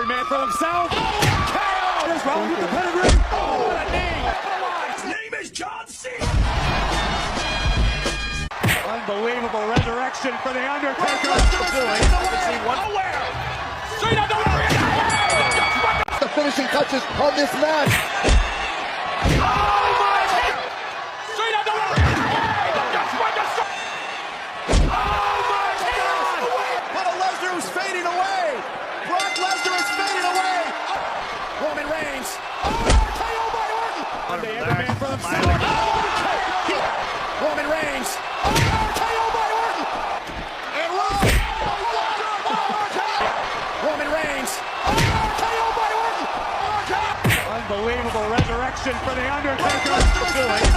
every man for himself. KO! Just Rollins with the pedigree. Oh, what a knee. His name is John Cena. Unbelievable resurrection for the Undertaker. Nowhere. Cena the finishing touches on this match. Fading away. Brock Lesnar is fading away. Roman Reigns. KO by Orton. Every man for himself. Roman Reigns. KO by Orton. And Roman Reigns. KO by Orton. Unbelievable resurrection for the Undertaker.